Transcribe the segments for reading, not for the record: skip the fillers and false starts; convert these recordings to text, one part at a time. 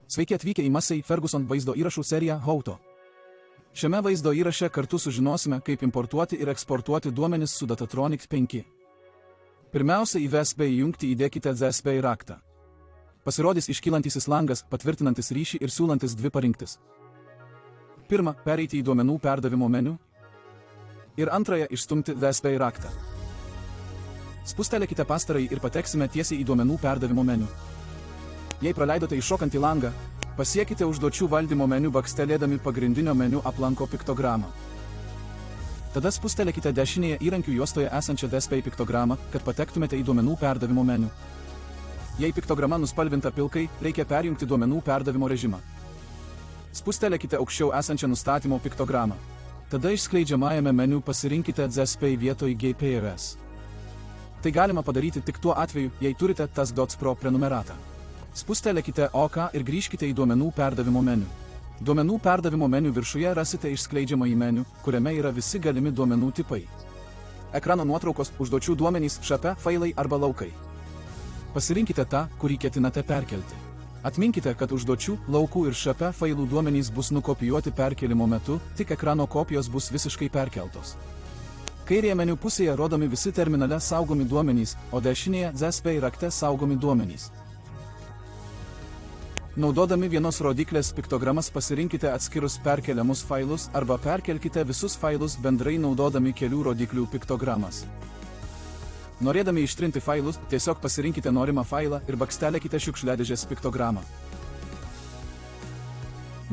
Sveiki atvykę į Massey Ferguson vaizdo įrašų seriją How-To. Šiame vaizdo įraše kartu sužinosime, kaip importuoti ir eksportuoti duomenis su Datatronic 5. Pirmiausia, į VSP jungtį įdėkite ZSP raktą. Pasirodys iškylantysis langas, patvirtinantis ryšį ir siūlantis dvi parinktis. Pirma, pereiti į duomenų perdavimo meniu. Ir antrąją, išstumti VSP raktą. Spustelėkite pastarąjį ir pateksime tiesiai į duomenų perdavimo meniu. Jei praleidote iššokantį langą, pasiekite užduočių valdymo meniu bakstelėdami pagrindinio meniu aplanko piktogramą. Tada spustelėkite dešinėje įrankių juostoje esančią DSP piktogramą, kad patektumėte į duomenų perdavimo meniu. Jei piktograma nuspalvinta pilkai, reikia perjungti duomenų perdavimo režimą. Spustelėkite aukščiau esančią nustatymo piktogramą. Tada išskleidžiamajame meniu pasirinkite ZSP vietoj GPRS. Tai galima padaryti tik tuo atveju, jei turite Task.dots Pro prenumeratą. Spustelėkite OK ir grįžkite į duomenų perdavimo meniu. Duomenų perdavimo meniu viršuje rasite išskleidžiamąjį meniu, kuriame yra visi galimi duomenų tipai. Ekrano nuotraukos, užduočių duomenys, šape, failai arba laukai. Pasirinkite tą, kurį ketinate perkelti. Atminkite, kad užduočių, laukų ir šape failų duomenys bus nukopijuoti perkelimo metu, tik ekrano kopijos bus visiškai perkeltos. Kairėje meniu pusėje rodomi visi terminale saugomi duomenys, o dešinėje ZSP rakte saugomi duomenys. Naudodami vienos rodiklės piktogramas pasirinkite atskirus perkeliamus failus arba perkelkite visus failus bendrai naudodami kelių rodiklių piktogramas. Norėdami ištrinti failus, tiesiog pasirinkite norimą failą ir bakstelėkite šiukšliadėžės piktogramą.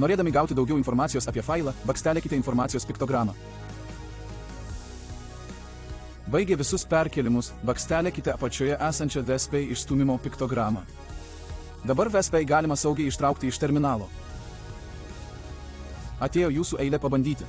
Norėdami gauti daugiau informacijos apie failą, bakstelėkite informacijos piktogramą. Baigę visus perkelimus, bakstelėkite apačioje esančią DSP išstūmimo piktogramą. Dabar VSP galima saugiai ištraukti iš terminalo. Atėjo jūsų eilė pabandyti.